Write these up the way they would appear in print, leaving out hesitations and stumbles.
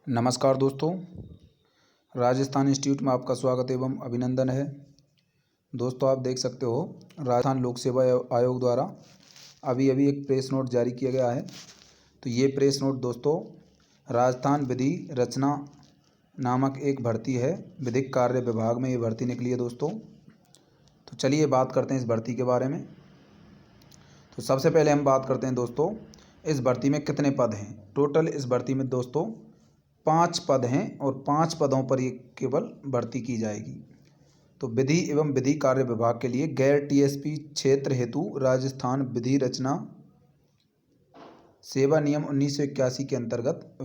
नमस्कार दोस्तों, राजस्थान इंस्टीट्यूट में आपका स्वागत एवं अभिनंदन है। दोस्तों, आप देख सकते हो राजस्थान लोक सेवा आयोग द्वारा अभी एक प्रेस नोट जारी किया गया है। तो ये प्रेस नोट दोस्तों राजस्थान विधि रचना नामक एक भर्ती है, विधिक कार्य विभाग में ये भर्ती निकली है दोस्तों। तो चलिए बात करते हैं इस भर्ती के बारे में। तो सबसे पहले हम बात करते हैं दोस्तों, इस भर्ती में कितने पद हैं। टोटल इस भर्ती में दोस्तों 5 पद हैं और 5 पदों पर ये केवल भर्ती की जाएगी। तो विधि एवं विधि कार्य विभाग के लिए गैर टीएसपी क्षेत्र हेतु राजस्थान विधि रचना सेवा नियम 1981 के अंतर्गत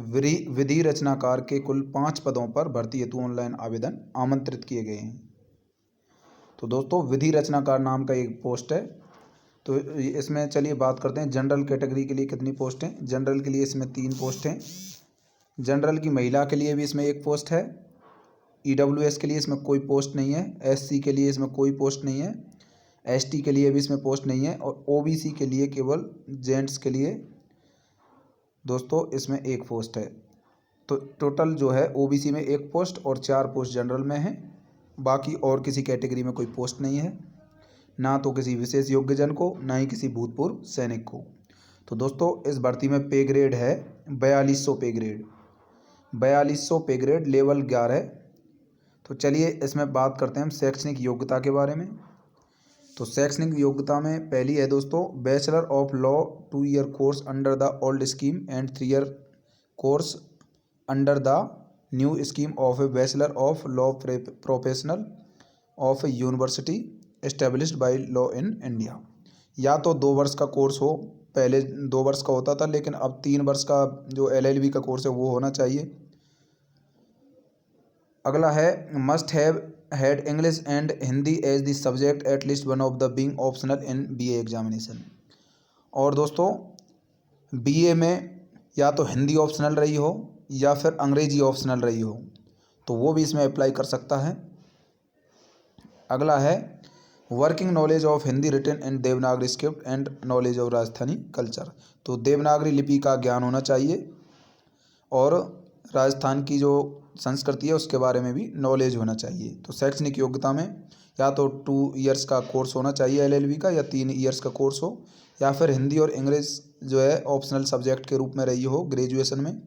विधि रचनाकार के कुल 5 पदों पर भर्ती हेतु ऑनलाइन आवेदन आमंत्रित किए गए हैं। तो दोस्तों विधि रचनाकार नाम का एक पोस्ट है। तो इसमें चलिए बात करते हैं जनरल कैटेगरी के लिए कितनी पोस्ट हैं। जनरल के लिए इसमें 3 पोस्ट हैं। जनरल की महिला के लिए भी इसमें 1 पोस्ट है। ईडब्ल्यूएस के लिए इसमें कोई पोस्ट नहीं है। एससी के लिए इसमें कोई पोस्ट नहीं है। एसटी के लिए भी इसमें पोस्ट नहीं है। और ओबीसी के लिए केवल जेंट्स के लिए दोस्तों इसमें 1 पोस्ट है। तो टोटल जो है ओबीसी में 1 पोस्ट और 4 पोस्ट जनरल में है। बाकी और किसी कैटेगरी में कोई पोस्ट नहीं है, ना तो किसी विशेष योग्यजन को, ना ही किसी भूतपूर्व सैनिक को। तो दोस्तों इस भर्ती में पे ग्रेड है 4200 पे ग्रेड, 4200 पे ग्रेड लेवल 11। तो चलिए इसमें बात करते हैं हम शैक्षणिक योग्यता के बारे में। तो शैक्षणिक योग्यता में पहली है दोस्तों bachelor of law 2 year course under the old scheme and 3 year course under the new scheme of A bachelor of law professional of A university established by law in India. या तो 2 वर्ष का कोर्स हो, पहले 2 वर्ष का होता था लेकिन अब 3 वर्ष का जो एलएलबी का कोर्स है वो होना चाहिए। अगला है must have had English and Hindi as the subject at least one of the being optional in BA examination. और दोस्तों बीए में या तो हिंदी ऑप्शनल रही हो या फिर अंग्रेजी ऑप्शनल रही हो, तो वो भी इसमें अप्लाई कर सकता है। अगला है working knowledge of Hindi written in Devanagari script and knowledge of Rajasthani culture. तो देवनागरी लिपि का ज्ञान होना चाहिए और राजस्थान की जो संस्कृति है उसके बारे में भी नॉलेज होना चाहिए। तो शैक्षणिक योग्यता में या तो 2 ईयर्स का कोर्स होना चाहिए एलएलबी का, या 3 ईयर्स का कोर्स हो, या फिर हिंदी और इंग्लिश जो है ऑप्शनल सब्जेक्ट के रूप में रही हो ग्रेजुएशन में,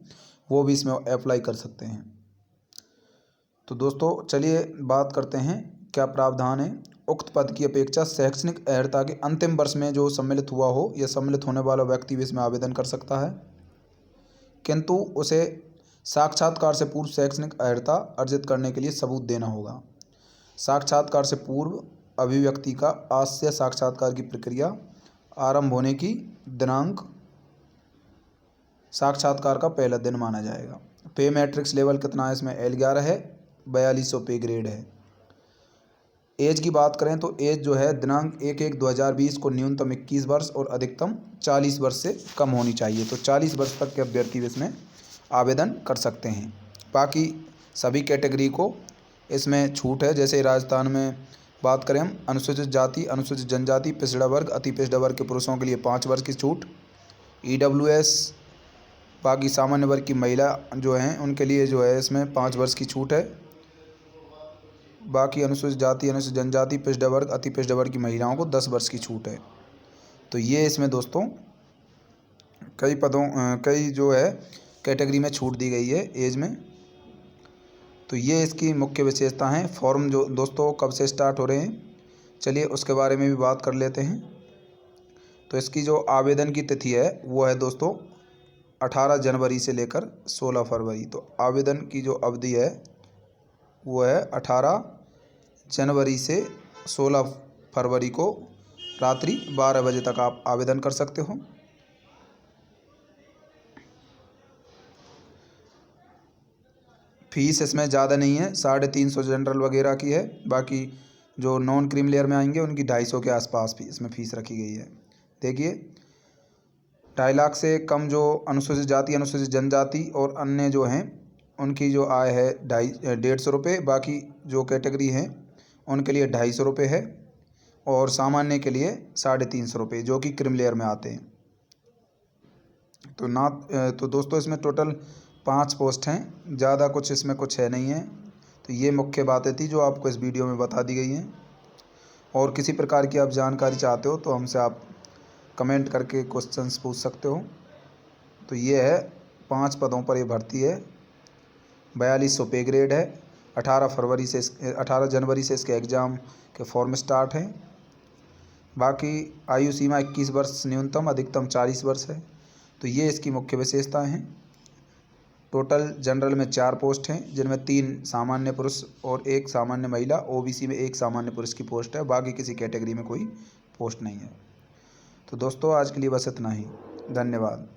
वो भी इसमें अप्लाई कर सकते हैं। तो दोस्तों चलिए बात करते हैं क्या प्रावधान है। उक्त पद की अपेक्षा शैक्षणिक अर्हता के अंतिम वर्ष में जो सम्मिलित हुआ हो या सम्मिलित होने वाला व्यक्ति भी इसमें आवेदन कर सकता है, किंतु उसे साक्षात्कार से पूर्व शैक्षणिक अर्हता अर्जित करने के लिए सबूत देना होगा। साक्षात्कार से पूर्व अभिव्यक्ति का आज से साक्षात्कार की प्रक्रिया आरंभ होने की दिनांक साक्षात्कार का पहला दिन माना जाएगा। पे मैट्रिक्स लेवल कितना है इसमें L11 है, 4200 पे ग्रेड है। एज की बात करें तो एज जो है दिनांक 1/1/2020 को न्यूनतम 21 वर्ष और अधिकतम 40 वर्ष से कम होनी चाहिए। तो 40 वर्ष तक के अभ्यर्थी इसमें आवेदन कर सकते हैं। बाकी सभी कैटेगरी को इसमें छूट है। जैसे राजस्थान में बात करें हम अनुसूचित जाति, अनुसूचित जनजाति, पिछड़ा वर्ग, अति पिछड़ा वर्ग के पुरुषों के लिए 5 वर्ष की छूट। ईडब्ल्यूएस बाकी सामान्य वर्ग की महिला जो हैं उनके लिए जो है इसमें 5 वर्ष की छूट है। बाकी अनुसूचित जाति, अनुसूचित जनजाति, पिछड़ा वर्ग, अति पिछड़ा वर्ग की महिलाओं को 10 वर्ष की छूट है। तो ये इसमें दोस्तों कई जो है कैटेगरी में छूट दी गई है एज में। तो ये इसकी मुख्य विशेषता हैं। फॉर्म जो दोस्तों कब से स्टार्ट हो रहे हैं, चलिए उसके बारे में भी बात कर लेते हैं। तो इसकी जो आवेदन की तिथि है वो है दोस्तों 18 जनवरी से लेकर 16 फरवरी। तो आवेदन की जो अवधि है वो है 18 जनवरी से 16 फरवरी को रात्रि 12 बजे तक आप आवेदन कर सकते हो। फीस इसमें ज़्यादा नहीं है, 350 जनरल वगैरह की है। बाकी जो नॉन क्रीम लेयर में आएंगे उनकी 250 के आसपास भी इसमें फ़ीस रखी गई है। देखिए 2.5 लाख से कम जो अनुसूचित जाति, अनुसूचित जनजाति और अन्य जो हैं उनकी जो आय है 150 रुपये। बाकी जो कैटेगरी हैं उनके लिए 250 रुपये है और सामान्य के लिए 350 रुपये जो कि क्रीम लेयर में आते हैं। तो दोस्तों इसमें टोटल 5 पोस्ट हैं, ज़्यादा कुछ इसमें कुछ है नहीं है। तो ये मुख्य बातें थी जो आपको इस वीडियो में बता दी गई हैं। और किसी प्रकार की आप जानकारी चाहते हो तो हमसे आप कमेंट करके क्वेश्चंस पूछ सकते हो। तो ये है 5 पदों पर ये भर्ती है। 4200 पे ग्रेड है। 18 जनवरी से इसके एग्ज़ाम के फॉर्म स्टार्ट हैं। बाकी आयु सीमा 21 वर्ष न्यूनतम, अधिकतम 40 वर्ष है। तो ये इसकी मुख्य विशेषताएं हैं। टोटल जनरल में 4 पोस्ट हैं, जिनमें 3 सामान्य पुरुष और 1 सामान्य महिला। ओबीसी में 1 सामान्य पुरुष की पोस्ट है, बाकी किसी कैटेगरी में कोई पोस्ट नहीं है। तो दोस्तों आज के लिए बस इतना ही। धन्यवाद।